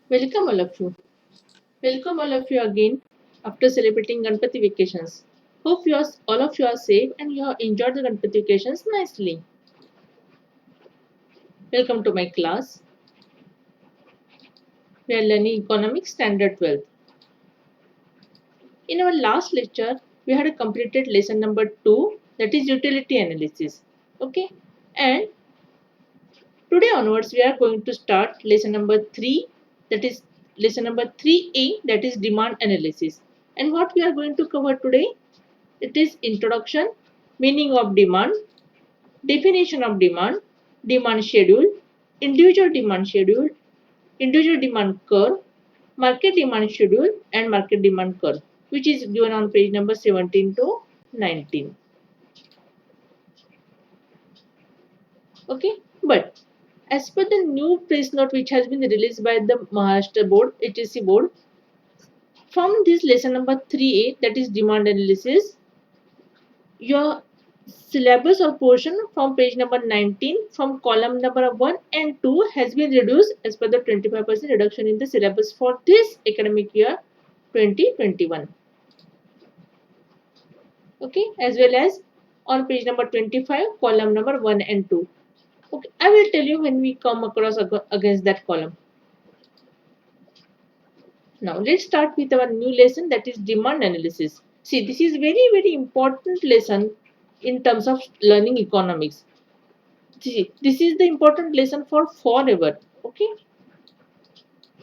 Welcome all of you. Welcome all of you again after celebrating Ganpati vacations. Hope all of you are safe and you have enjoyed the Ganpati vacations nicely. Welcome to my class. We are learning Economics Standard 12. In our last lecture, we had completed lesson number 2, that is utility analysis. Okay, and today onwards we are going to start lesson number 3, that is lesson number 3A, that is demand analysis. And what we are going to cover today? It is introduction, meaning of demand, definition of demand, demand schedule, individual demand curve, market demand schedule, and market demand curve, which is given on page number 17 to 19. Okay, but as per the new press note which has been released by the Maharashtra board, HSC board, from this lesson number 3A, that is demand analysis, your syllabus or portion from page number 19 from column number 1 and 2 has been reduced as per the 25% reduction in the syllabus for this academic year 2021. Okay, as well as on page number 25 column number 1 and 2. Okay, I will tell you when we come across against that column. Now let's start with our new lesson, that is demand analysis. See, this is very important lesson in terms of learning economics. See, this is the important lesson for forever. Okay,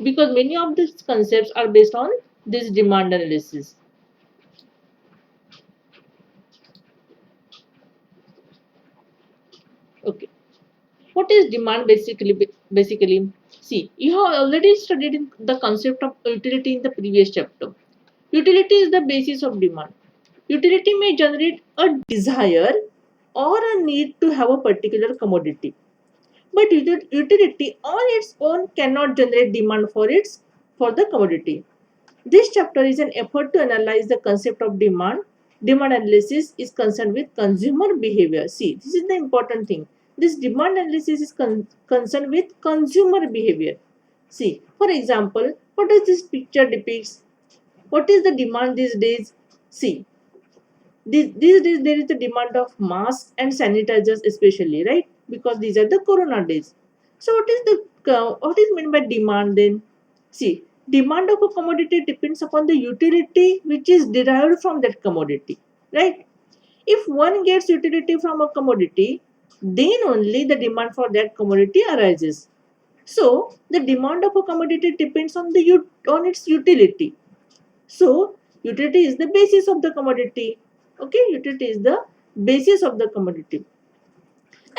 because many of these concepts are based on this demand analysis. Okay, what is demand basically? See, you have already studied the concept of utility in the previous chapter. Utility is the basis of demand. Utility may generate a desire or a need to have a particular commodity. But utility on its own cannot generate demand for the commodity. This chapter is an effort to analyze the concept of demand. Demand analysis is concerned with consumer behavior. See, this is the important thing. This demand analysis is concerned with consumer behavior. See, for example, what does this picture depicts? What is the demand these days? See, these days there is the demand of masks and sanitizers especially, right? Because these are the corona days. So what is meant by demand then? See, demand of a commodity depends upon the utility which is derived from that commodity, right? If one gets utility from a commodity, then only the demand for that commodity arises. So the demand of a commodity depends on on its utility. So utility is the basis of the commodity. Okay, utility is the basis of the commodity.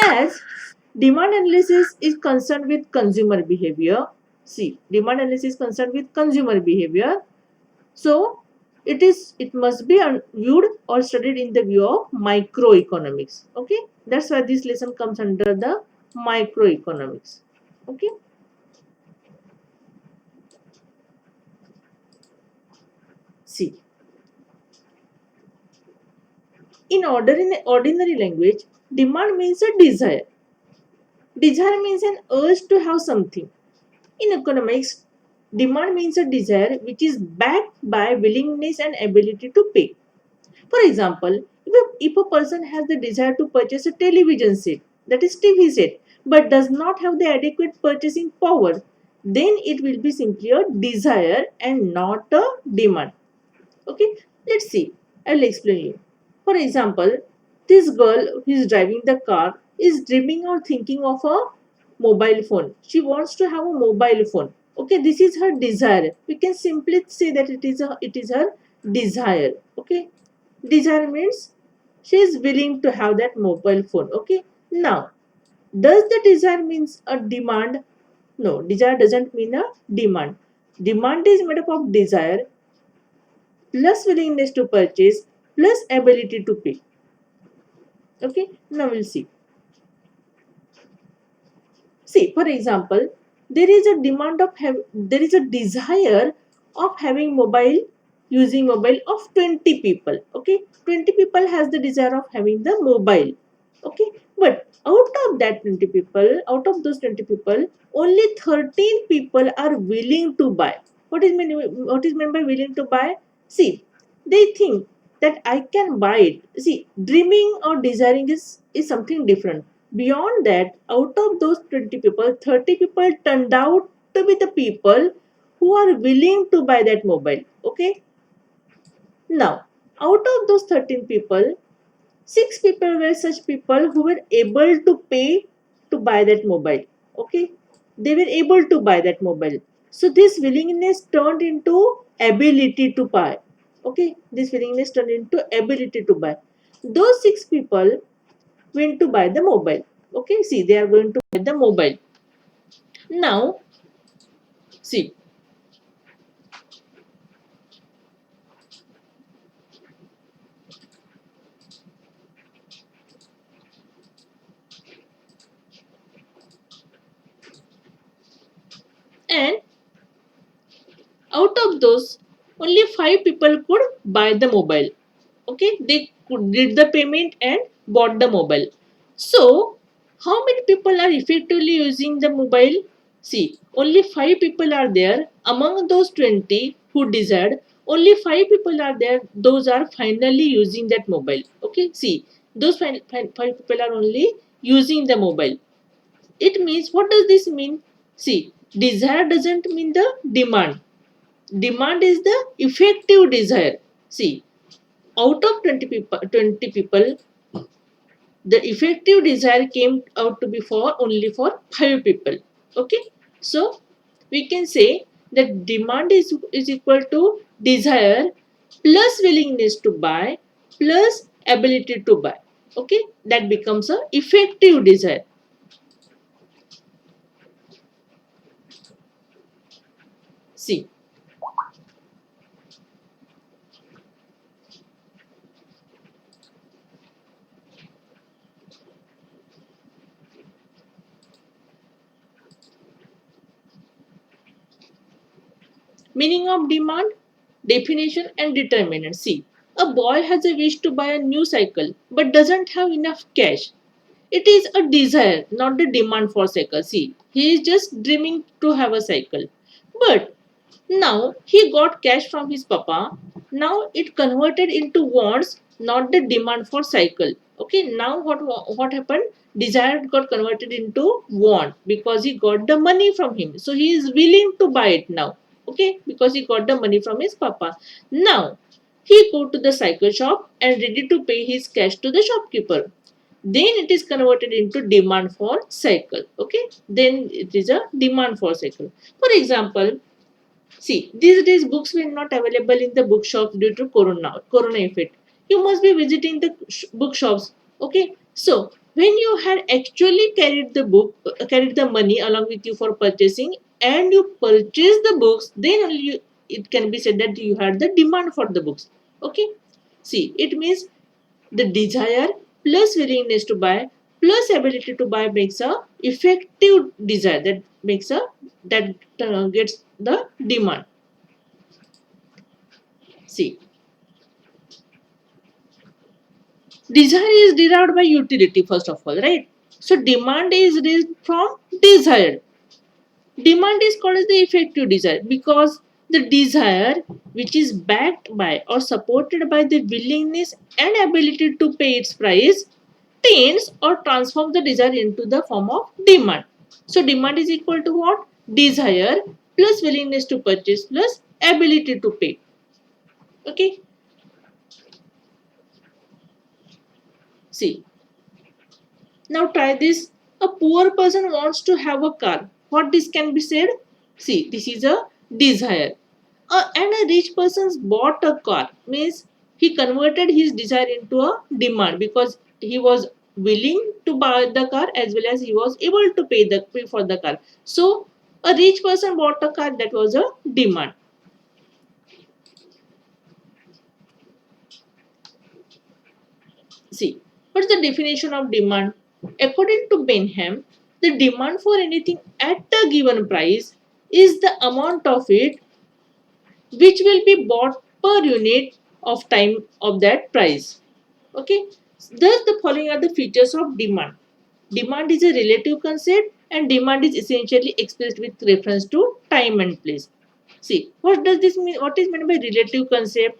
As demand analysis is concerned with consumer behavior. See, demand analysis is concerned with consumer behavior. So it must be viewed or studied in the view of microeconomics. Okay, that's why this lesson comes under the microeconomics. Okay. See, in ordinary language, demand means a desire. Desire means an urge to have something. In economics, demand means a desire which is backed by willingness and ability to pay. For example, if a person has the desire to purchase a television set, that is TV set, but does not have the adequate purchasing power, then it will be simply a desire and not a demand. Okay, let's see. I will explain you. For example, this girl who is driving the car is dreaming or thinking of a mobile phone. She wants to have a mobile phone. Okay, this is her desire. We can simply say that it is her desire. Okay, desire means she is willing to have that mobile phone. Okay, now does the desire means a demand? No, desire doesn't mean a demand. Demand is made up of desire plus willingness to purchase plus ability to pay. Okay, now we'll see. See, for example, there is a there is a desire of having using mobile of 20 people. Okay, 20 people has the desire of having the mobile. Okay, but out of those 20 people, only 13 people are willing to buy. What is meant by willing to buy? See, they think that I can buy it. See, dreaming or desiring is something different. Beyond that, out of those 20 people, 30 people turned out to be the people who are willing to buy that mobile. Okay, now out of those 13 people, 6 people were such people who were able to pay to buy that mobile. Okay, they were able to buy that mobile. So this willingness turned into ability to buy. Okay, this willingness turned into ability to buy. Those 6 people went to buy the mobile. Okay, see, they are going to buy the mobile. Now, see, and out of those, only 5 people could buy the mobile. Okay, they could did the payment and bought the mobile. So how many people are effectively using the mobile? See, only 5 people are there among those 20 who desired. Only 5 people are there, those are finally using that mobile. Okay, see, those 5 people are only using the mobile. It means, what does this mean? See, desire doesn't mean the demand. Demand is the effective desire. See, out of 20 people, the effective desire came out to be for only for 5 people. Okay, so we can say that demand is equal to desire plus willingness to buy plus ability to buy. Okay, that becomes a effective desire. See, meaning of demand, definition and determinant. See, a boy has a wish to buy a new cycle but doesn't have enough cash. It is a desire, not the demand for cycle. See, he is just dreaming to have a cycle. But now he got cash from his papa. Now it converted into wants, not the demand for cycle. Okay, now what happened? Desire got converted into want because he got the money from him. So he is willing to buy it now. Okay, because he got the money from his papa. Now he go to the cycle shop and ready to pay his cash to the shopkeeper. Then it is converted into demand for cycle. Okay, then it is a demand for cycle. For example, see, these days books were not available in the bookshops due to corona effect. You must be visiting the bookshops. Okay, so when you had actually carried the money along with you for purchasing, and you purchased the books, then only it can be said that you had the demand for the books. Okay, see, it means the desire plus willingness to buy plus ability to buy makes a effective desire, that makes a that gets the demand. See, desire is derived by utility first of all, right? So demand is derived from desire. Demand is called as the effective desire because the desire which is backed by or supported by the willingness and ability to pay its price tends or transforms the desire into the form of demand. So demand is equal to what? Desire plus willingness to purchase plus ability to pay. Okay. See, now try this. A poor person wants to have a car. What this can be said? See, this is a desire. And a rich person's bought a car means he converted his desire into a demand because he was willing to buy the car as well as he was able to pay for the car. So a rich person bought a car, that was a demand. See, what's the definition of demand? According to Benham, the demand for anything at a given price is the amount of it which will be bought per unit of time of that price. Okay, Thus, the following are the features of demand. Demand is a relative concept and demand is essentially expressed with reference to time and place. See, what does this mean? What is meant by relative concept?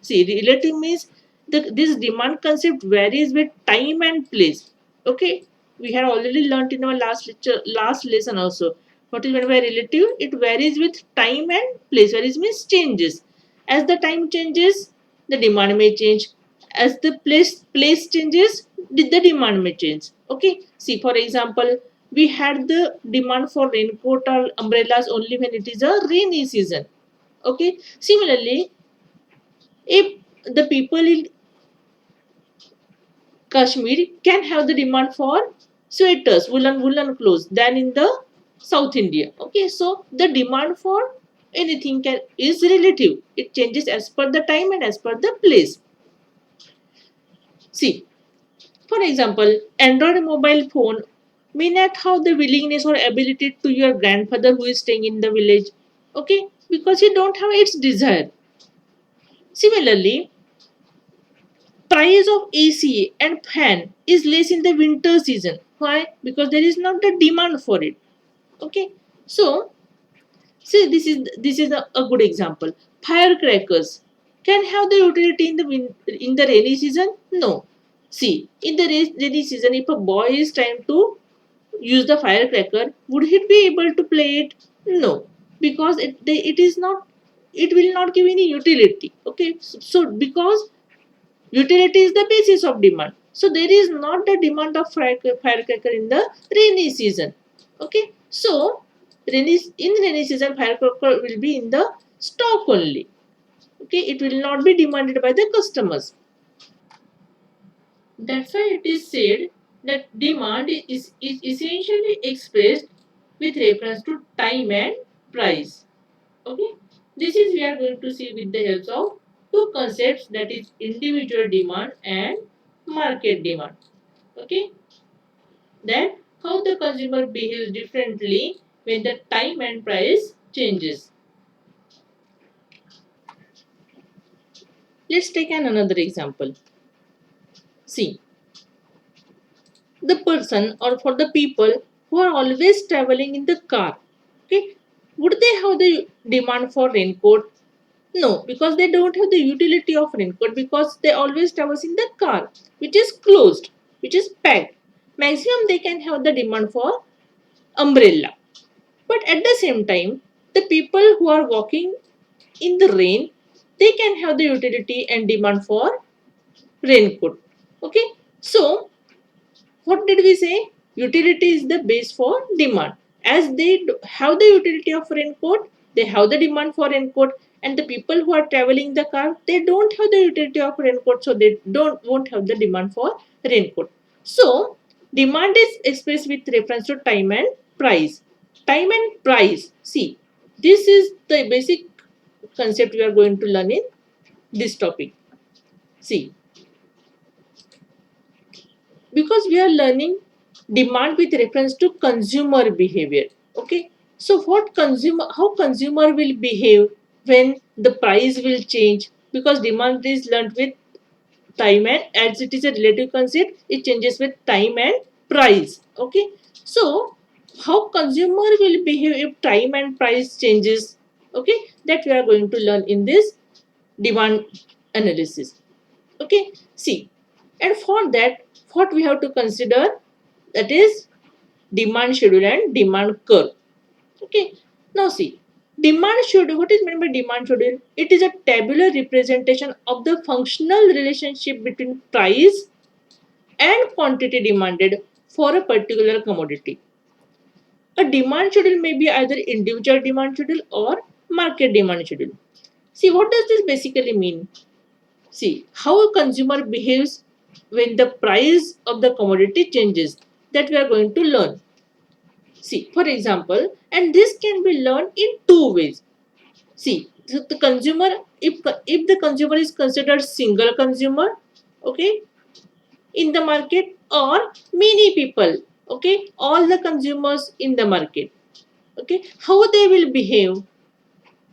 See, relative means this demand concept varies with time and place. Okay, we had already learnt in our last lesson also. What is meant by relative? It varies with time and place. Varies means changes. As the time changes, the demand may change. As the place changes, the demand may change. Okay. See, for example, we had the demand for raincoat or umbrellas only when it is a rainy season. Okay. Similarly, if the people in Kashmir can have the demand for sweaters, woolen clothes than in the South India. Okay, so the demand for anything is relative. It changes as per the time and as per the place. See, for example, Android mobile phone may not have the willingness or ability to your grandfather who is staying in the village. Okay, because he don't have its desire. Similarly, price of AC and fan is less in the winter season. Why? Because there is not the demand for it. Okay. So, see, this is a good example. Firecrackers can have the utility in the rainy season. No. See, in the rainy season, if a boy is trying to use the firecracker, would he be able to play it? No, because it is not. It will not give any utility. Okay. So because utility is the basis of demand. So there is not the demand of firecracker in the rainy season. Okay. So in rainy season firecracker will be in the stock only. Okay. It will not be demanded by the customers. That's why it is said that demand is essentially expressed with reference to time and price. Okay. This is we are going to see with the help of two concepts, that is individual demand and market demand. Okay. Then how the consumer behaves differently when the time and price changes. Let's take another example. See, the person or for the people who are always traveling in the car. Okay. Would they have the demand for raincoat? No, because they don't have the utility of raincoat because they always travels in the car, which is closed, which is packed. Maximum they can have the demand for umbrella. But at the same time, the people who are walking in the rain, they can have the utility and demand for raincoat. Okay, so what did we say? Utility is the base for demand. As they have the utility of raincoat, they have the demand for raincoat, and the people who are traveling the car, they don't have the utility of raincoat, so they don't won't have the demand for raincoat. So demand is expressed with reference to time and price. Time and price, see, this is the basic concept we are going to learn in this topic. See, because we are learning demand with reference to consumer behavior. Okay, so what consumer, how consumer will behave when the price will change, because demand is learned with time, and as it is a relative concept, it changes with time and price. Okay, so how consumer will behave if time and price changes, okay, that we are going to learn in this demand analysis. Okay, see, and for that, what we have to consider, that is demand schedule and demand curve. Okay, now see, demand schedule, what is meant by demand schedule? It is a tabular representation of the functional relationship between price and quantity demanded for a particular commodity. A demand schedule may be either individual demand schedule or market demand schedule. See, what does this basically mean? See, how a consumer behaves when the price of the commodity changes, that we are going to learn. See, for example, and this can be learned in two ways. See, the consumer, if the consumer is considered single consumer, okay, in the market, or many people, okay, all the consumers in the market, okay, how they will behave,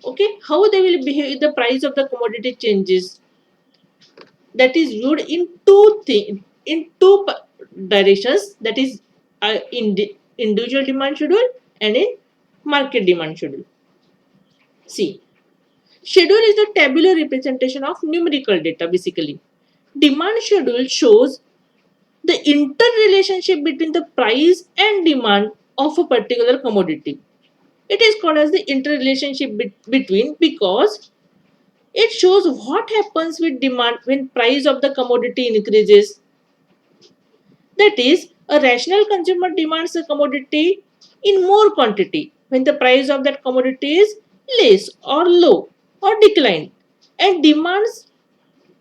okay, how they will behave if the price of the commodity changes. that is viewed in two directions, that is in individual demand schedule and in market demand schedule. See, schedule is the tabular representation of numerical data basically. Demand schedule shows the interrelationship between the price and demand of a particular commodity. It is called as the interrelationship between because it shows what happens with demand when price of the commodity increases. That is, a rational consumer demands a commodity in more quantity when the price of that commodity is less or low or declined, and demands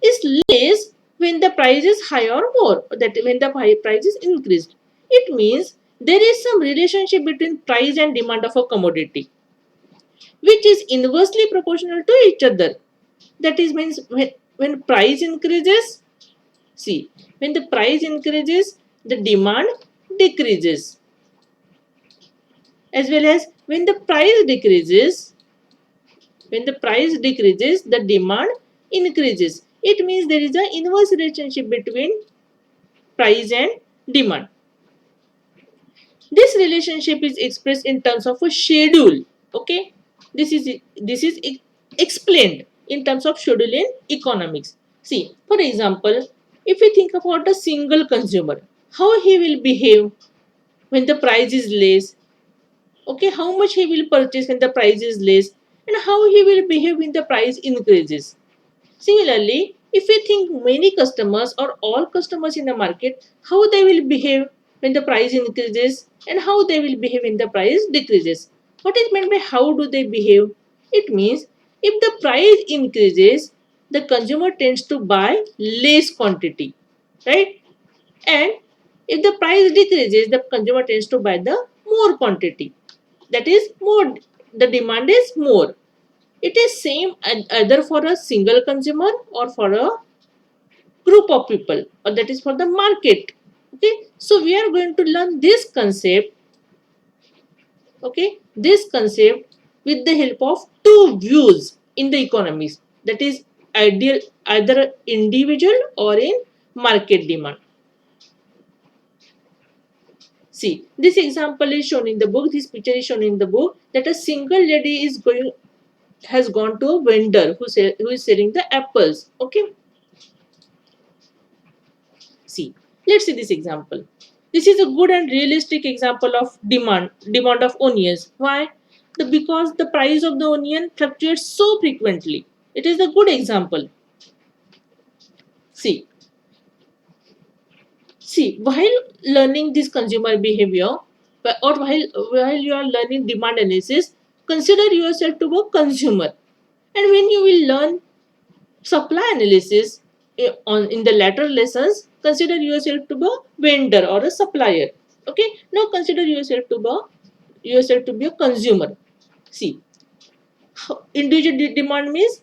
is less when the price is high or more, that when the price is increased. It means there is some relationship between price and demand of a commodity which is inversely proportional to each other. That is means when price increases, see, when the price increases, the demand decreases, as well as when the price decreases, the demand increases. It means there is an inverse relationship between price and demand. This relationship is expressed in terms of a schedule. Okay, this is explained in terms of schedule in economics. See, for example, if we think about a single consumer, how he will behave when the price is less. Okay, how much he will purchase when the price is less, and how he will behave when the price increases. Similarly, if we think many customers or all customers in the market, how they will behave when the price increases and how they will behave when the price decreases. What is meant by how do they behave? It means if the price increases, the consumer tends to buy less quantity, right? And if the price decreases, the consumer tends to buy the more quantity. That is more, the demand is more. It is same either for a single consumer or for a group of people, or that is for the market. Okay, so we are going to learn this concept, okay, this concept with the help of two views in the economics, that is ideal either individual or in market demand. See, this example is shown in the book, this picture is shown in the book, that a single lady has gone to a vendor who is selling the apples. Okay, see, let's see this example. This is a good and realistic example of demand of onions. Why? Because the price of the onion fluctuates so frequently. It is a good example. See, while learning this consumer behavior, or while you are learning demand analysis, consider yourself to be a consumer. And when you will learn supply analysis in the later lessons, consider yourself to be a vendor or a supplier. Okay, now consider yourself to be a consumer. See, individual demand means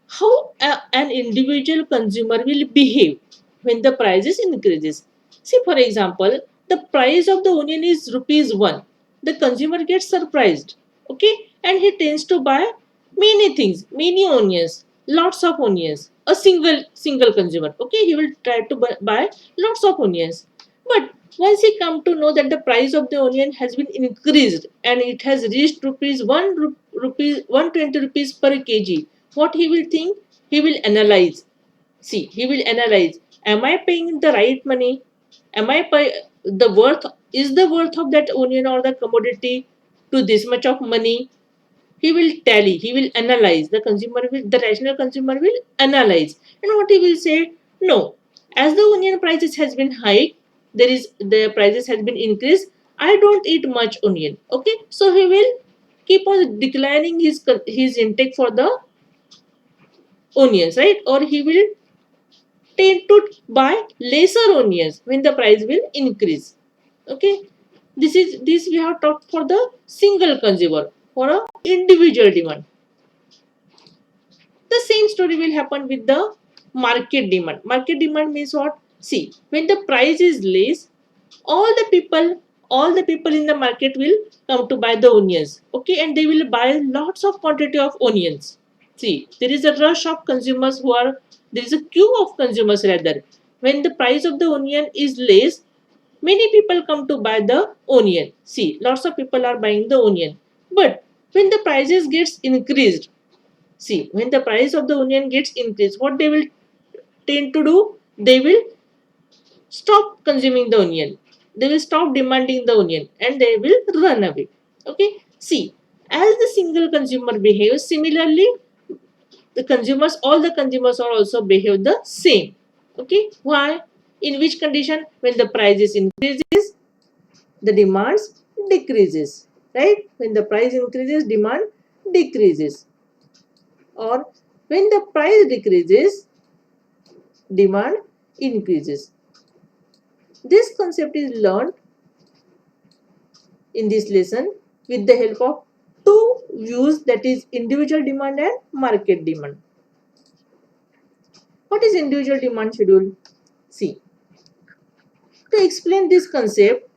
how an individual consumer will behave when the prices increases. See, for example, the price of the onion is rupees 1. The consumer gets surprised, okay, and he tends to buy many things, many onions, lots of onions. A single consumer, okay, he will try to buy lots of onions. But once he come to know that the price of the onion has been increased and it has reached rupees 120 rupees per kg, what he will think? He will analyze. See, he will analyze. Am I paying the right money? Am I pay the worth? Is the worth of that onion or the commodity to this much of money? He will tally. He will analyze. The rational consumer will analyze, and what he will say? No, as the onion prices has been high, the prices has been increased. I don't eat much onion. Okay, so he will keep on declining his intake for the onions, right? Or he will tend to buy lesser onions when the price will increase. Okay, this we have talked for the single consumer. For a individual demand, the same story will happen with the market demand. Market demand means what? See, when the price is less, all the people all the people in the market will come to buy the onions, okay, and they will buy lots of quantity of onions. See, there is a rush of consumers who are there is a queue of consumers rather. When the price of the onion is less, many people come to buy the onion. See, lots of people are buying the onion. But when the prices gets increased, see, when the price of the onion gets increased, what they will tend to do? They will stop consuming the onion. They will stop demanding the onion and they will run away. Okay. See, as the single consumer behaves, similarly, the consumers, all the consumers are also behave the same. Okay. Why? In which condition? When the price is increases, the demands decreases. Right? When the price increases, demand decreases. Or when the price decreases, demand increases. This concept is learned in this lesson with the help of two views, that is individual demand and market demand. What is individual demand schedule? See, to explain this concept,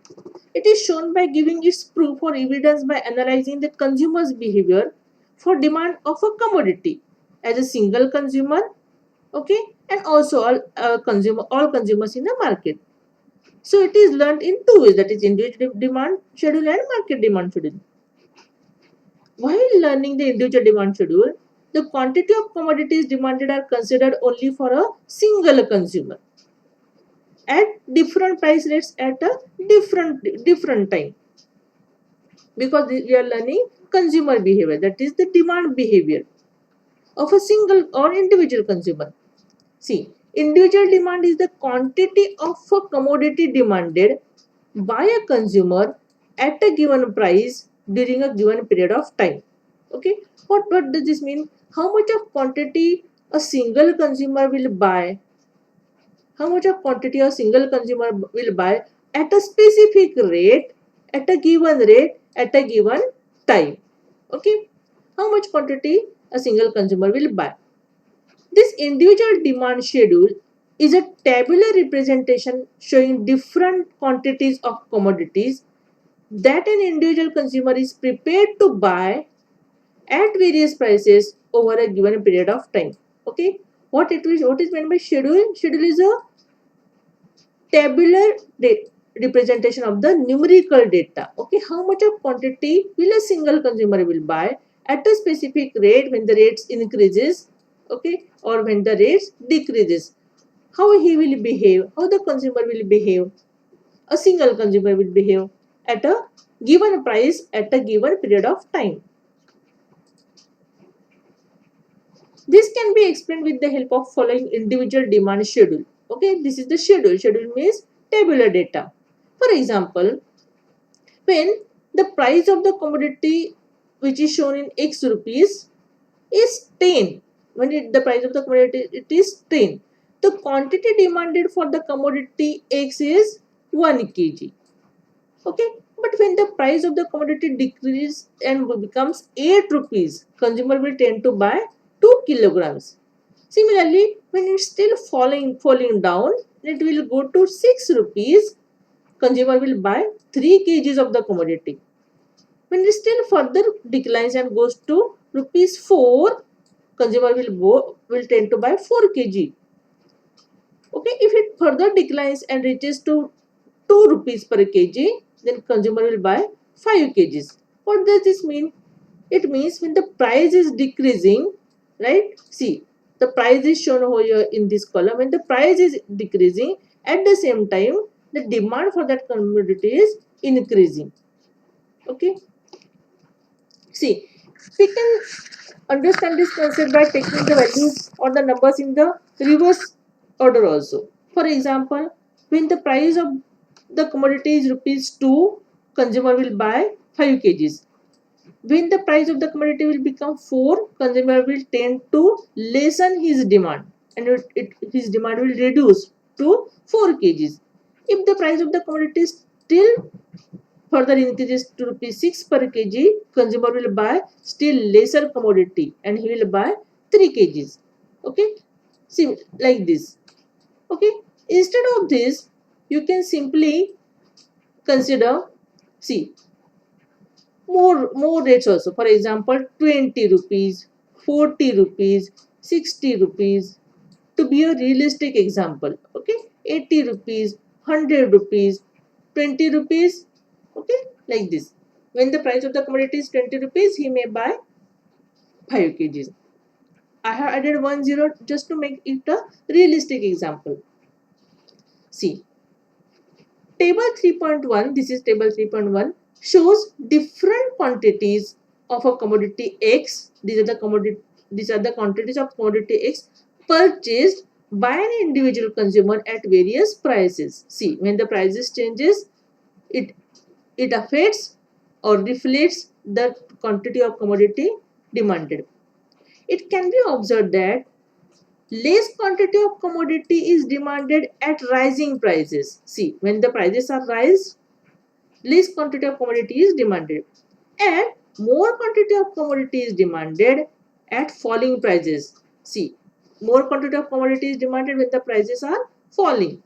it is shown by giving its proof or evidence by analyzing the consumer's behavior for demand of a commodity as a single consumer, okay, and also all consumers in the market. So it is learned in two ways, that is individual demand schedule and market demand schedule. While learning the individual demand schedule, the quantity of commodities demanded are considered only for a single consumer at different price rates at a different time, because we are learning consumer behavior, that is the demand behavior of a single or individual consumer. See, individual demand is the quantity of a commodity demanded by a consumer at a given price during a given period of time. Okay, what does this mean? How much of quantity a single consumer will buy? How much of quantity a single consumer will buy at a specific rate, at a given time? Okay, how much quantity a single consumer will buy? This individual demand schedule is a tabular representation showing different quantities of commodities that an individual consumer is prepared to buy at various prices over a given period of time. Okay, what is meant by schedule? Schedule is a tabular representation of the numerical data. Okay, how much of quantity will a single consumer will buy at a specific rate when the rates increases, okay, or when the rates decreases? How he will behave? How the consumer will behave? A single consumer will behave at a given price at a given period of time. This can be explained with the help of following individual demand schedule. Okay, this is the schedule. Schedule means tabular data. For example, when the price of the commodity which is shown in X rupees is 10, when the price of the commodity it is 10, the quantity demanded for the commodity X is 1 kg. Okay, but when the price of the commodity decreases and becomes 8 rupees, consumer will tend to buy 2 kilograms. Similarly, when it's still falling down, it will go to 6 rupees, consumer will buy 3 kgs of the commodity. When it still further declines and goes to rupees 4, consumer will tend to buy 4 kg. Okay, if it further declines and reaches to 2 rupees per kg, then consumer will buy 5 kgs. What does this mean? It means when the price is decreasing, right? See, the price is shown over here in this column. When the price is decreasing, at the same time, the demand for that commodity is increasing. Okay. See, we can understand this concept by taking the values or the numbers in the reverse order also. For example, when the price of the commodity is rupees 2, consumer will buy 5 kgs. When the price of the commodity will become 4, consumer will tend to lessen his demand and his demand will reduce to 4 kgs. If the price of the commodity still further increases to rupees 6 per kg, consumer will buy still lesser commodity and he will buy 3 kgs. Okay, see, like this. Okay, instead of this, you can simply consider, see, more rates also. For example, 20 rupees, 40 rupees, 60 rupees, to be a realistic example. Okay, 80 rupees, 100 rupees, 20 rupees. Okay, like this. When the price of the commodity is 20 rupees, he may buy 5 kgs. I have added 1 0 just to make it a realistic example. See, table 3.1, this is table 3.1, shows different quantities of a commodity X. These are the quantities of commodity X purchased by an individual consumer at various prices. See, when the prices changes, it affects or reflects the quantity of commodity demanded. It can be observed that less quantity of commodity is demanded at rising prices. See, when the prices are rise, less quantity of commodity is demanded, and more quantity of commodity is demanded at falling prices. See, more quantity of commodity is demanded when the prices are falling.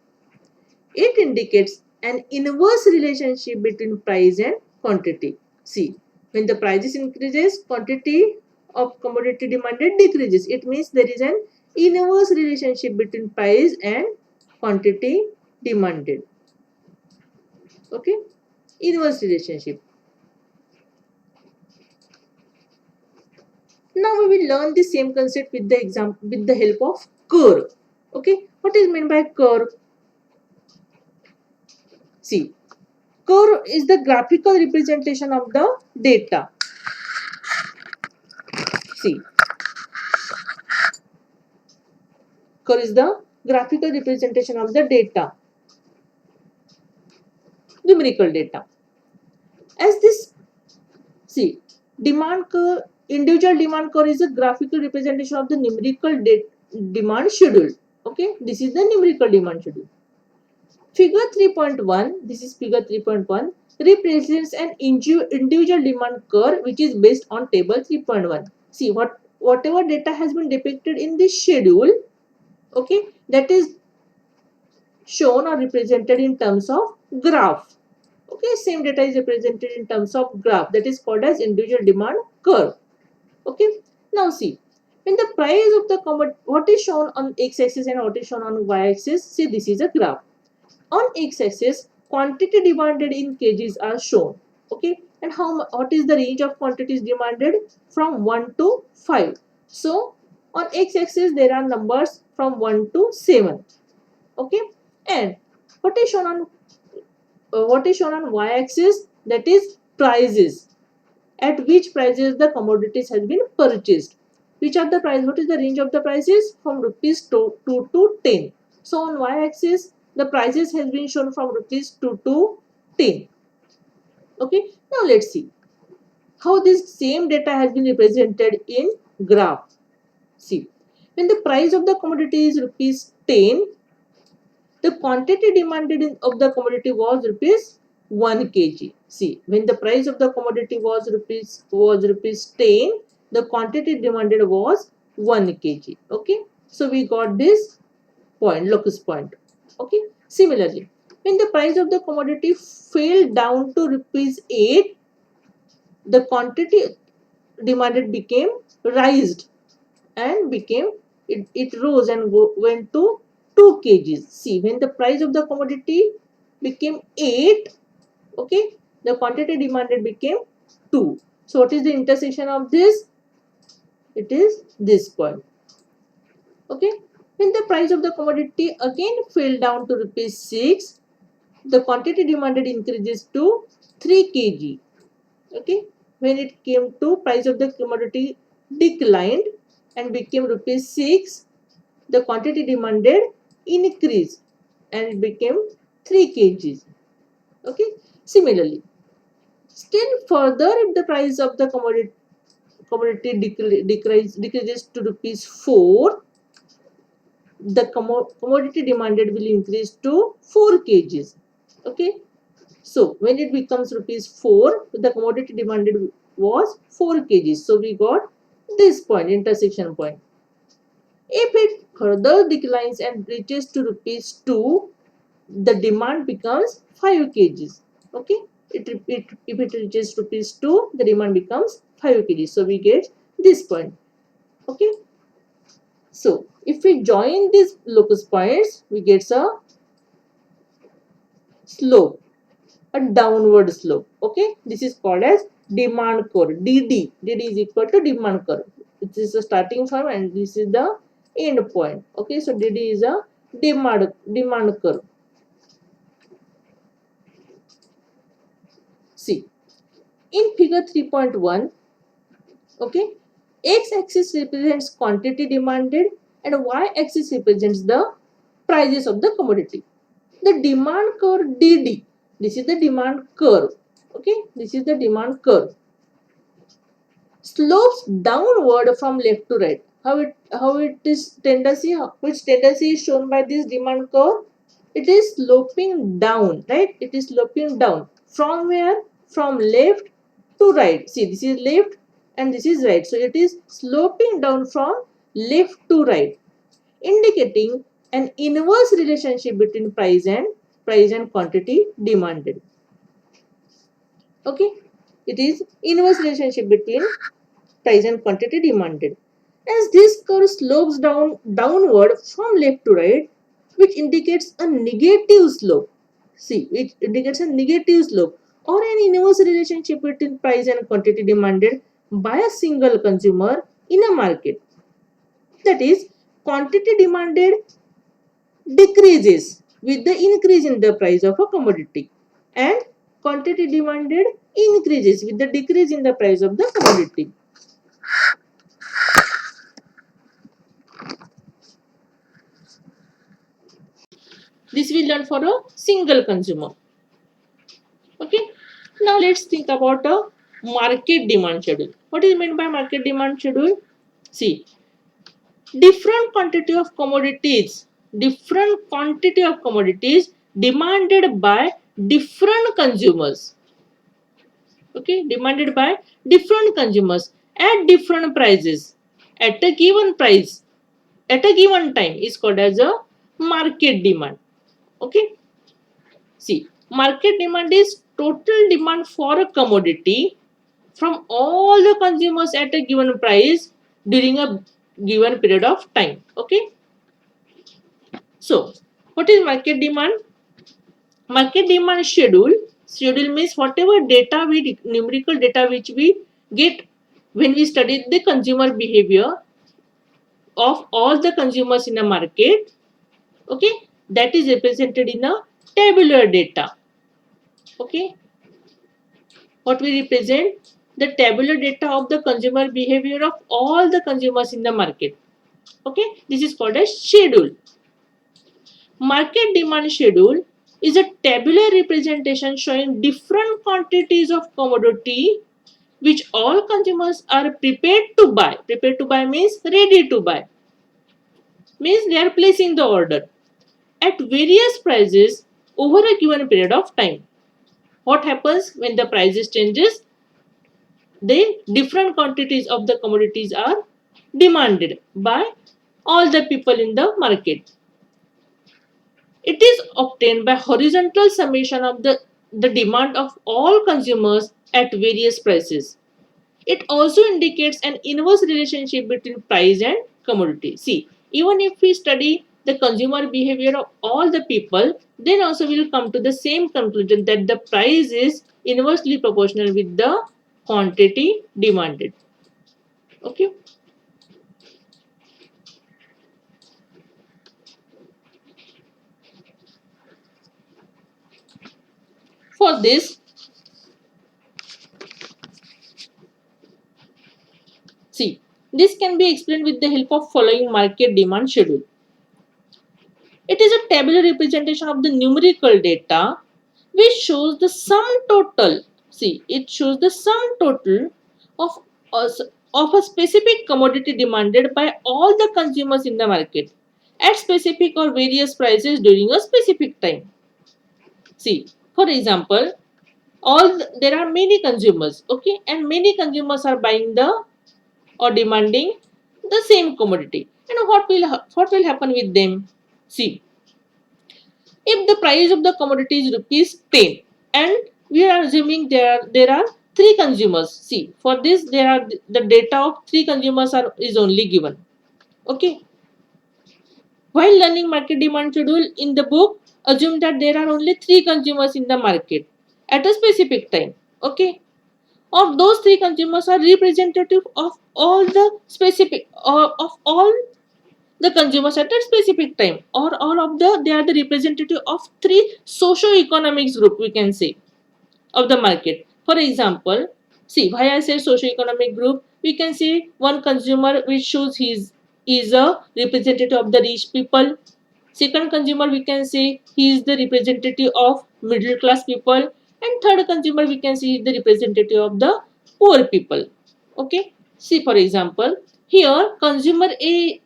It indicates an inverse relationship between price and quantity. See, when the prices increases, quantity of commodity demanded decreases. It means there is an inverse relationship between price and quantity demanded. Okay, inverse relationship. Now we will learn the same concept with the example with the help of curve. Okay, what is meant by curve? See, curve is the graphical representation of the data. See, curve is the graphical representation of the data, numerical data. As this, see, demand curve, individual demand curve is a graphical representation of the numerical demand schedule. Okay, this is the numerical demand schedule. Figure 3.1, this is figure 3.1, represents an individual demand curve which is based on table 3.1. See, whatever data has been depicted in this schedule, okay, that is shown or represented in terms of graph. Okay, same data is represented in terms of graph, that is called as individual demand curve. Okay, now see, when the price of the commodity, what is shown on x-axis and what is shown on y-axis, see, this is a graph. On x-axis, quantity demanded in kgs are shown. Okay, and what is the range of quantities demanded? From 1 to 5. So on x-axis there are numbers from 1 to 7. Okay, and what is shown on y-axis, that is prices, at which prices the commodities has been purchased. Which are the price? What is the range of the prices? From rupees 2 to 10. So on y-axis the prices has been shown from rupees 2 to 10. Okay, now let's see how this same data has been represented in graph. See, when the price of the commodity is rupees 10, the quantity demanded of the commodity was rupees 1 kg. See, when the price of the commodity was rupees 10, the quantity demanded was 1 kg. Okay, so we got this point, locus point. Okay, similarly, when the price of the commodity fell down to rupees 8, the quantity demanded became raised and it rose and went to 2 kgs. See, when the price of the commodity became 8, okay, the quantity demanded became 2. So what is the intersection of this? It is this point. Okay, when the price of the commodity again fell down to rupees 6, the quantity demanded increases to 3 kg. Okay, when it came to price of the commodity declined and became rupees 6, the quantity demanded increased and it became 3 kgs. Okay, similarly, still further, if the price of the commodity decreases to rupees 4, the commodity demanded will increase to 4 kgs. Okay, so when it becomes rupees 4, the commodity demanded was 4 kgs. So we got this point, intersection point. If it further declines and reaches to rupees 2, the demand becomes 5 kgs. Okay, if it reaches rupees 2, the demand becomes 5 kgs. So we get this point. Okay, So if we join these locus points, we get a slope, a downward slope. Okay, this is called as demand curve. dd is equal to demand curve. This is the starting point and this is the end point. Okay, so dd is a demand curve. See, in figure 3.1, okay, x-axis represents quantity demanded and y-axis represents the prices of the commodity. The demand curve dd, this is the demand curve. Okay, this is the demand curve, slopes downward from left to right. Which tendency is shown by this demand curve? It is sloping down, right? It is sloping down. From where? From left to right. See, this is left and this is right. So it is sloping down from left to right, indicating an inverse relationship between price and quantity demanded. Okay, it is inverse relationship between price and quantity demanded. As this curve slopes downward from left to right, which indicates a negative slope. See, it indicates a negative slope or an inverse relationship between price and quantity demanded by a single consumer in a market. That is, quantity demanded decreases with the increase in the price of a commodity and quantity demanded increases with the decrease in the price of the commodity. This we learn for a single consumer. Okay. Now let's think about a market demand schedule. What is meant by market demand schedule? See, different quantity of commodities demanded by different consumers. Okay, demanded by different consumers at different prices at a given price at a given time is called as a market demand. Okay. See, market demand is total demand for a commodity from all the consumers at a given price during a given period of time. Okay. So, what is market demand? Market demand schedule means whatever data numerical data which we get when we study the consumer behavior of all the consumers in a market. Okay, that is represented in a tabular data. Okay, what we represent? The tabular data of the consumer behavior of all the consumers in the market. Okay, this is called a schedule. Market demand schedule is a tabular representation showing different quantities of commodity which all consumers are prepared to buy. Prepared to buy means ready to buy. Means they are placing the order at various prices over a given period of time. What happens when the prices changes? The different quantities of the commodities are demanded by all the people in the market. It is obtained by horizontal summation of the demand of all consumers at various prices. It also indicates an inverse relationship between price and commodity. See, even if we study the consumer behavior of all the people, then also we will come to the same conclusion that the price is inversely proportional with the quantity demanded. Okay. For this, see, this can be explained with the help of following market demand schedule. It is a tabular representation of the numerical data which shows the sum total. See, it shows the sum total of of a specific commodity demanded by all the consumers in the market at specific or various prices during a specific time. See, for example, there are many consumers, okay, and many consumers are buying the or demanding the same commodity. And what will happen with them? See, if the price of the commodity is rupees 10 and we are assuming there are three consumers. See, for this there are the data of three consumers is only given. Okay. While learning market demand schedule in the book, assume that there are only 3 consumers in the market at a specific time. Okay. Of those 3 consumers are representative of all the specific of all the consumers at a specific time, or all of they are the representative of 3 socio-economics group, we can say, of the market. For example, see why I say socio-economic group, we can say one consumer which shows he is a representative of the rich people. Second consumer, we can say he is the representative of middle class people, and third consumer, we can say he is the representative of the poor people. Okay, see for example, here consumer A,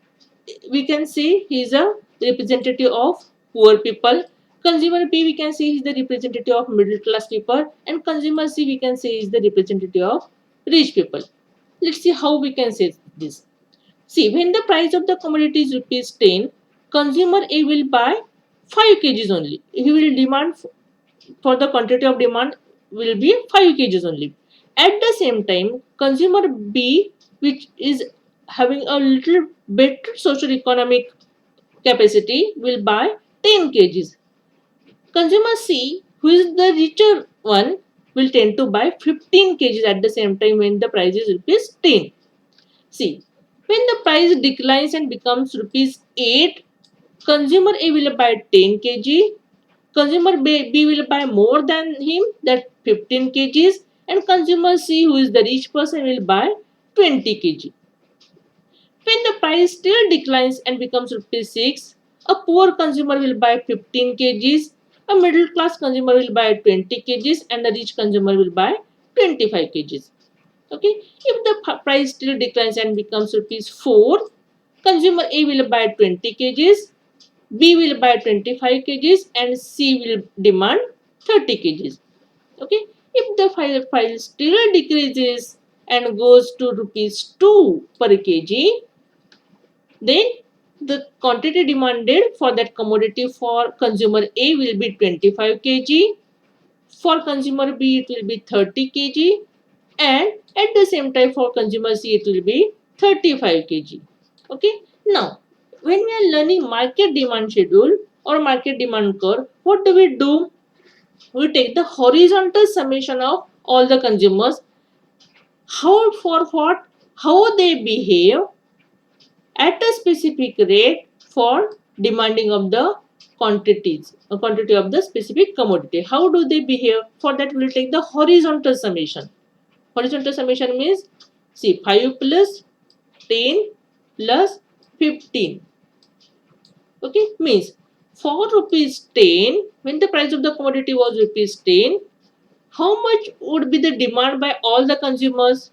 we can say he is a representative of poor people. Consumer B, we can say he is the representative of middle class people, and consumer C, we can say is the representative of rich people. Let's see how we can say this. See, when the price of the commodity is rupees 10, consumer A will buy 5 kgs only. He will demand for the quantity of demand will be 5 kgs only. At the same time, consumer B, which is having a little better social economic capacity, will buy 10 kgs. Consumer C, who is the richer one, will tend to buy 15 kgs at the same time when the price is rupees 10. See, when the price declines and becomes rupees 8, consumer A will buy 10 kg, consumer B will buy more than him, that 15 kgs, and consumer C, who is the rich person, will buy 20 kg. When the price still declines and becomes rupees 6, a poor consumer will buy 15 kgs, a middle class consumer will buy 20 kgs, and a rich consumer will buy 25 kgs. Okay, if the price still declines and becomes rupees 4, consumer A will buy 20 kgs, B will buy 25 kgs, and C will demand 30 kgs. Okay, if the price still decreases and goes to rupees 2 per kg, then the quantity demanded for that commodity for consumer A will be 25 kg, for consumer B it will be 30 kg, and at the same time for consumer C it will be 35 kg. Okay, now when we are learning market demand schedule or market demand curve, what do? We take the horizontal summation of all the consumers, how for what, how they behave at a specific rate for demanding of the quantities, a quantity of the specific commodity. How do they behave? For that we will take the horizontal summation. Horizontal summation means, see, 5 plus 10 plus 15. Okay, means for rupees 10, when the price of the commodity was rupees 10, how much would be the demand by all the consumers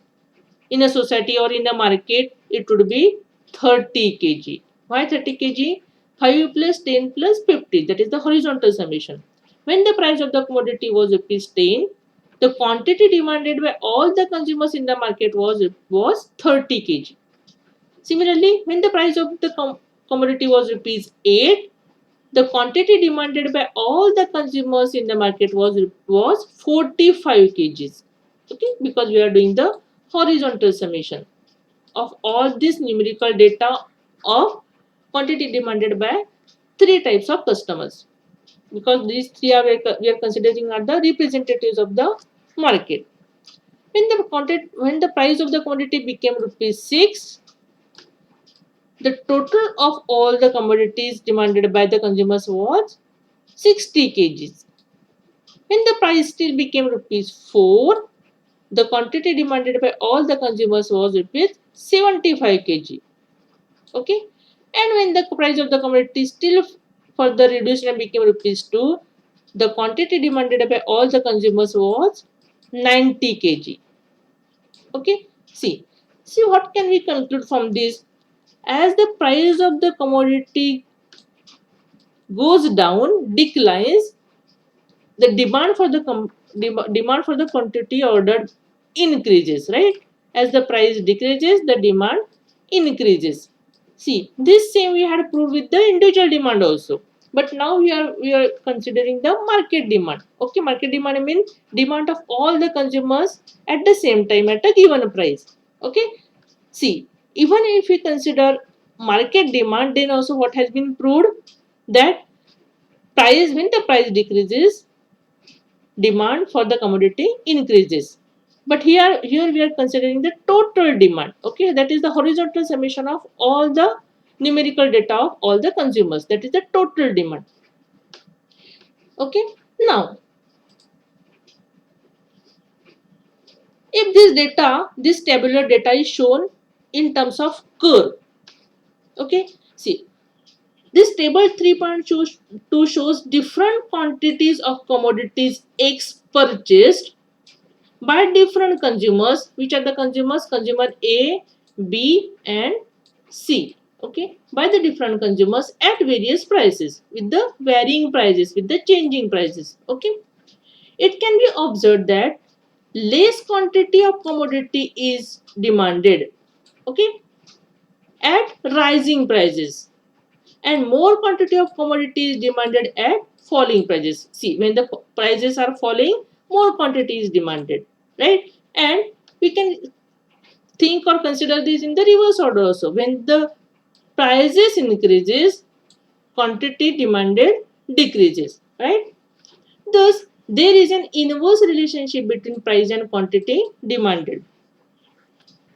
in a society or in a market? It would be 30 kg. Why 30 kg? 5 plus 10 plus 50. That is the horizontal summation. When the price of the commodity was rupees 10, the quantity demanded by all the consumers in the market was 30 kg. Similarly, when the price of the commodity was rupees 8, the quantity demanded by all the consumers in the market was 45 kgs. Okay, because we are doing the horizontal summation of all this numerical data of quantity demanded by 3 types of customers, because these 3 are we are considering are the representatives of the market. When the price of the commodity became rupees 6, the total of all the commodities demanded by the consumers was 60 kgs. When the price still became rupees 4, the quantity demanded by all the consumers was rupees 75 kg. Okay, and when the price of the commodity still further reduced and became rupees 2, the quantity demanded by all the consumers was 90 kg. Okay, see what can we conclude from this? As the price of the commodity goes down, declines, the demand for the demand for the quantity ordered increases, right? As the price decreases, the demand increases. See, this same we had proved with the individual demand also, but now we are considering the market demand. Okay, market demand means demand of all the consumers at the same time at a given price. Okay, see, even if we consider market demand, then also what has been proved, that price, when the price decreases, demand for the commodity increases. But here we are considering the total demand. Okay, that is the horizontal summation of all the numerical data of all the consumers. That is the total demand. Okay, now if this tabular data is shown in terms of curve. Okay, see, this table 3.2 shows different quantities of commodities X purchased by different consumers. Which are the consumers? Consumer A, B and C. Okay, by the different consumers at various prices, with the varying prices, with the changing prices. Okay, it can be observed that less quantity of commodity is demanded, okay, at rising prices, and more quantity of commodity is demanded at falling prices. See, when the prices are falling, more quantity is demanded, right? And we can think or consider this in the reverse order also. When the prices increases, quantity demanded decreases, right? Thus, there is an inverse relationship between price and quantity demanded,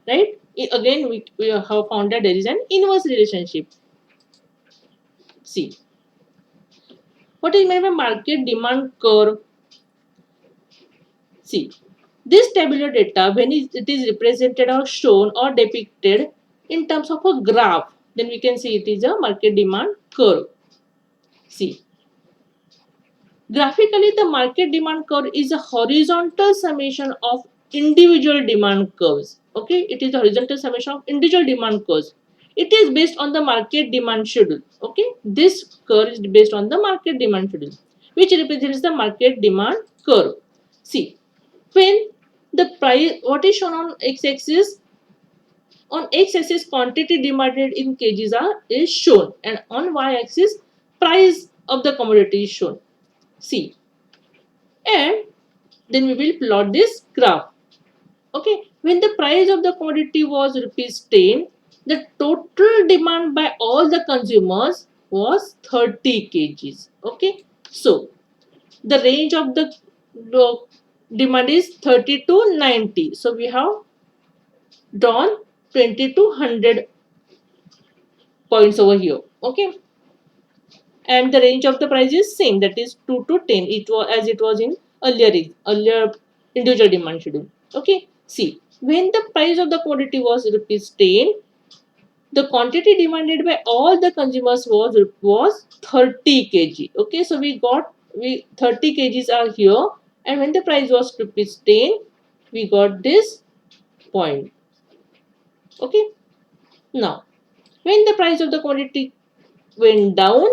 right? Again, we have found that there is an inverse relationship. See, what is meant by market demand curve? See, this tabular data, when it is represented or shown or depicted in terms of a graph, then we can see it is a market demand curve. See, graphically, the market demand curve is a horizontal summation of individual demand curves. Okay, it is a horizontal summation of individual demand curves. It is based on the market demand schedule. Okay, this curve is based on the market demand schedule, which represents the market demand curve. See, when the price, what is shown on x-axis quantity demanded in kgs is shown, and on y-axis price of the commodity is shown. See, and then we will plot this graph. Okay, when the price of the commodity was rupees 10, the total demand by all the consumers was 30 kgs. Okay, so the range of the demand is 30 to 90. So we have drawn 20 to 100 points over here. Okay, and the range of the price is same, that is 2 to 10. It was as it was in earlier individual demand schedule. Okay, see, when the price of the commodity was rupees 10, the quantity demanded by all the consumers was 30 kg. Okay, so we 30 kgs are here, and when the price was rupees 10, we got this point. Okay, now when the price of the commodity went down,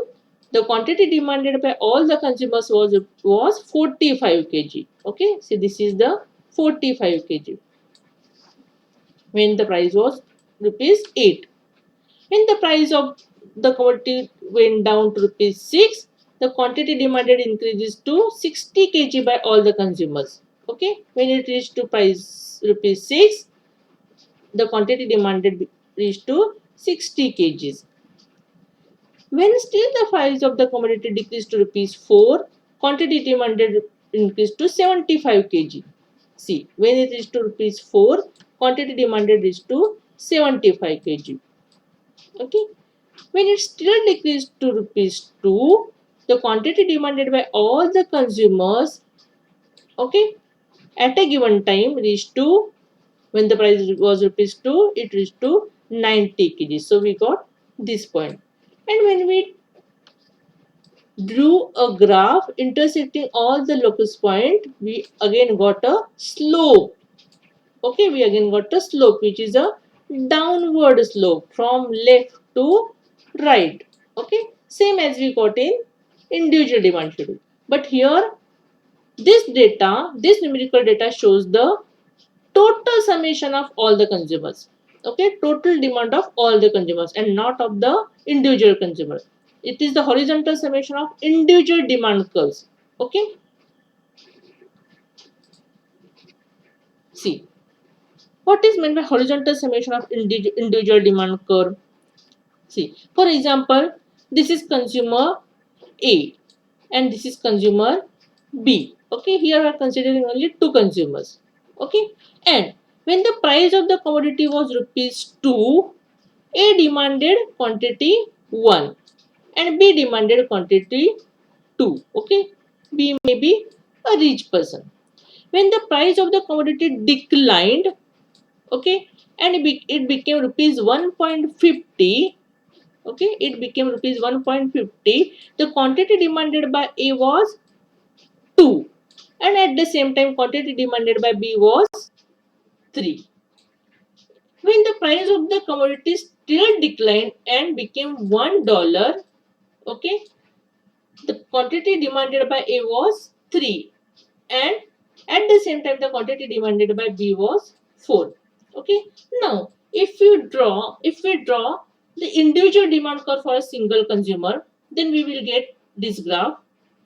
the quantity demanded by all the consumers was 45 kg. Okay, so this is the 45 kg when the price was rupees 8. When the price of the commodity went down to rupees 6, the quantity demanded increases to 60 kg by all the consumers. Okay, when it reached to price rupees 6, the quantity demanded reached to 60 kgs. When still the price of the commodity decreased to rupees 4, quantity demanded increased to 75 kg. See, when it reached to rupees 4, quantity demanded reached to 75 kg. Okay. When it still decreased to rupees 2, the quantity demanded by all the consumers, okay, at a given time reached to, when the price was rupees 2, it reached to 90 kg. So we got this point. And when we drew a graph intersecting all the locus point, we again got a slope. Okay, we again got a slope, which is a downward slope from left to right. Okay, same as we got in individual demand schedule. But here, this numerical data shows the total summation of all the consumers. Okay, total demand of all the consumers and not of the individual consumer. It is the horizontal summation of individual demand curves. Okay, see, what is meant by horizontal summation of individual demand curve? See, for example, this is consumer A and this is consumer B. Okay, here we are considering only two consumers. Okay, and when the price of the commodity was rupees 2, A demanded quantity 1 and B demanded quantity 2. Okay, B may be a rich person. When the price of the commodity declined, okay, and it became rupees 1.50, okay, it became rupees 1.50, the quantity demanded by A was 2 and at the same time quantity demanded by B was 3. When the price of the commodity still declined and became $1, okay, the quantity demanded by A was 3 and at the same time the quantity demanded by B was 4. Okay, now if we draw the individual demand curve for a single consumer, then we will get this graph.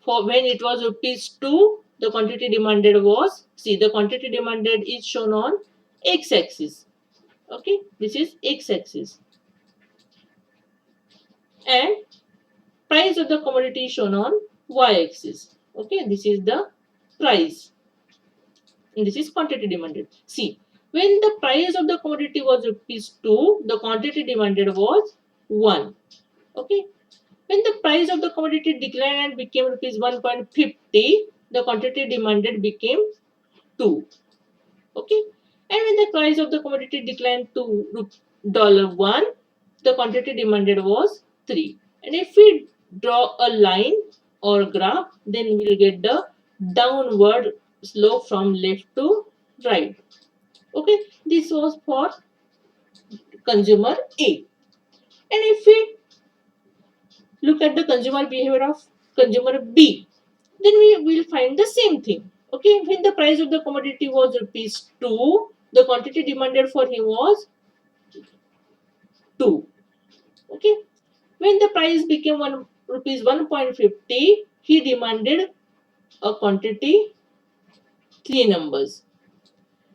For when it was rupees 2, the quantity demanded was, see, the quantity demanded is shown on x axis. Okay, this is x axis and price of the commodity is shown on y axis. Okay, this is the price and this is quantity demanded. See, when the price of the commodity was rupees 2, the quantity demanded was 1. Okay, when the price of the commodity declined and became rupees 1.50, the quantity demanded became 2. Okay, and when the price of the commodity declined to $1, the quantity demanded was 3. And if we draw a line or graph, then we will get the downward slope from left to right. Okay, this was for consumer A. And if we look at the consumer behavior of consumer B, then we will find the same thing. Okay, when the price of the commodity was rupees 2, the quantity demanded for him was 2. Okay, when the price became rupees 1.50, he demanded a quantity 3 numbers.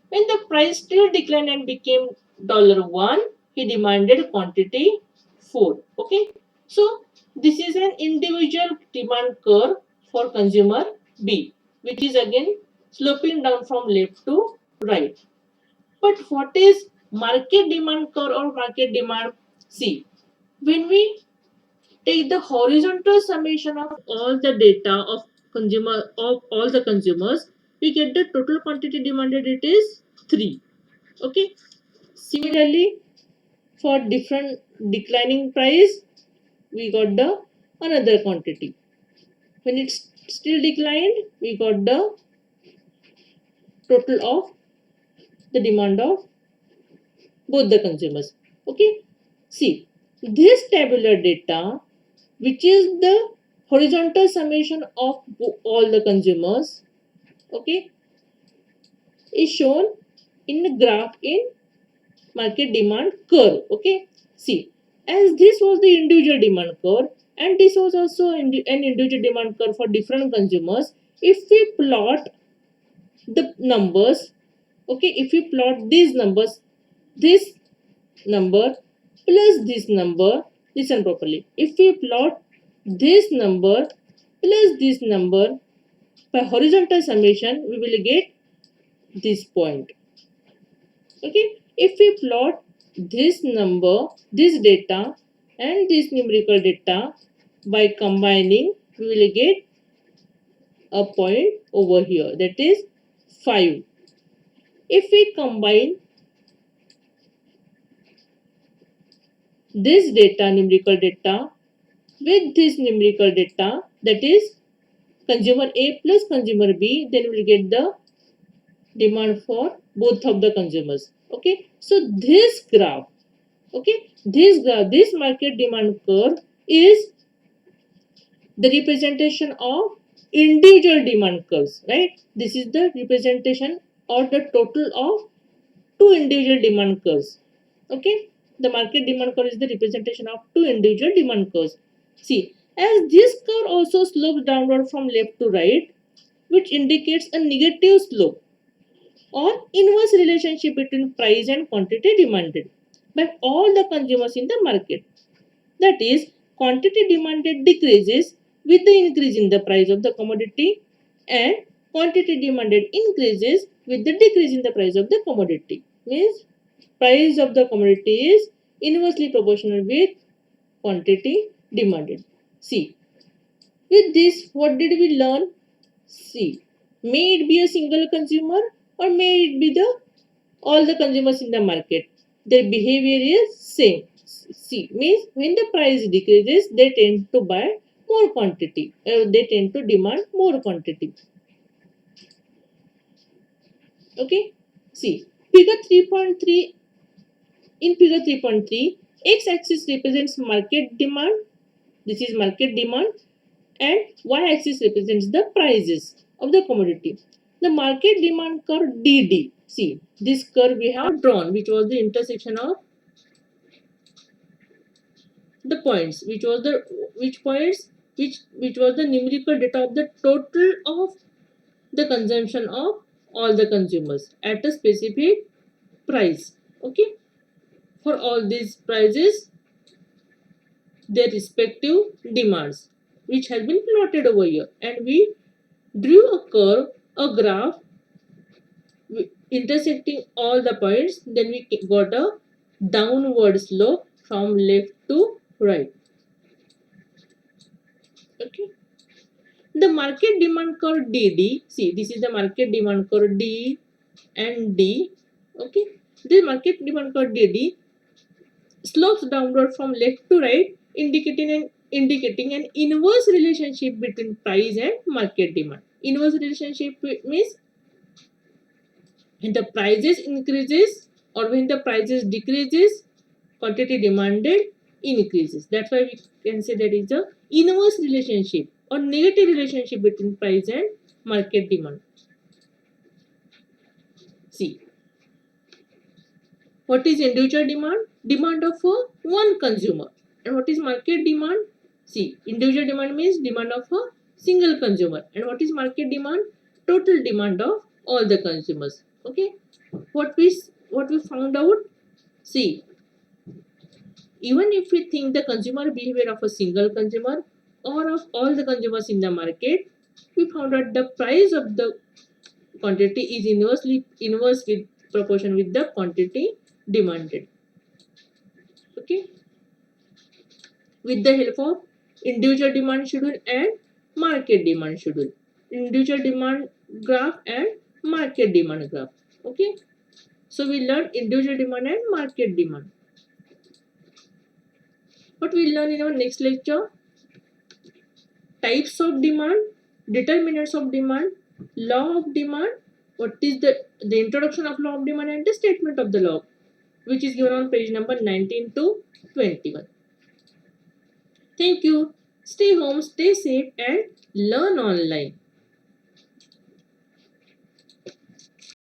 When the price still declined and became $1, he demanded quantity 4. Okay, so this is an individual demand curve for consumer B, which is again sloping down from left to right. But what is market demand curve or market demand? See, when we take the horizontal summation of all the data of all the consumers, we get the total quantity demanded, it is 3. Okay, similarly for different declining price, we got the another quantity. When it's still declined, we got the total of the demand of both the consumers. Okay, see, this tabular data, which is the horizontal summation of all the consumers, okay, is shown in the graph in market demand curve. Okay, see, as this was the individual demand curve and this was also an individual demand curve for different consumers, if we plot the numbers, okay, if we plot these numbers, this number plus this number, listen properly, if we plot this number plus this number by horizontal summation, we will get this point. Okay, if we plot this number, this data and this numerical data by combining, we will get a point over here, that is 5. If we combine this data, numerical data, with this numerical data, that is consumer A plus consumer B, then we will get the demand for both of the consumers. Okay, so this graph, okay, this market demand curve is the representation of individual demand curves, right? This is the representation or the total of two individual demand curves. Okay, the market demand curve is the representation of two individual demand curves. See, as this curve also slopes downward from left to right, which indicates a negative slope or inverse relationship between price and quantity demanded by all the consumers in the market. That is, quantity demanded decreases with the increase in the price of the commodity, and quantity demanded increases with the decrease in the price of the commodity. Means price of the commodity is inversely proportional with quantity demanded. See, with this, what did we learn? See, may it be a single consumer or may it be the all the consumers in the market, their behavior is same. See, means when the price decreases, they tend to buy more quantity. They tend to demand more quantity. Okay. See, figure 3.3. In figure 3.3, x-axis represents market demand. This is market demand, and y-axis represents the prices of the commodity. The market demand curve DD. See, this curve we have drawn, which was the intersection of the points, which was the numerical data of the total of the consumption of all the consumers at a specific price. Okay, for all these prices, their respective demands, which has been plotted over here, and we drew a graph intersecting all the points. Then we got a downward slope from left to right. Okay. The market demand curve DD, see, this is the market demand curve D and D. Okay, the market demand curve DD slopes downward from left to right, indicating an inverse relationship between price and market demand. Inverse relationship means when the prices increases or when the prices decreases, quantity demanded increases. That's why we can say that is the inverse relationship or negative relationship between price and market demand. See, what is individual demand? Demand of one consumer. And what is market demand? See, individual demand means demand of a single consumer. And what is market demand? Total demand of all the consumers. Okay. What we found out? See, even if we think the consumer behavior of a single consumer or of all the consumers in the market, we found out the price of the quantity is inverse with proportion with the quantity demanded. Okay, with the help of individual demand schedule and market demand schedule, individual demand graph and market demand graph. Okay, so we learned individual demand and market demand. What we learn in our next lecture? Types of demand, determinants of demand, law of demand, what is the introduction of law of demand and the statement of the law, which is given on page number 19 to 21. Thank you. Stay home, stay safe and learn online.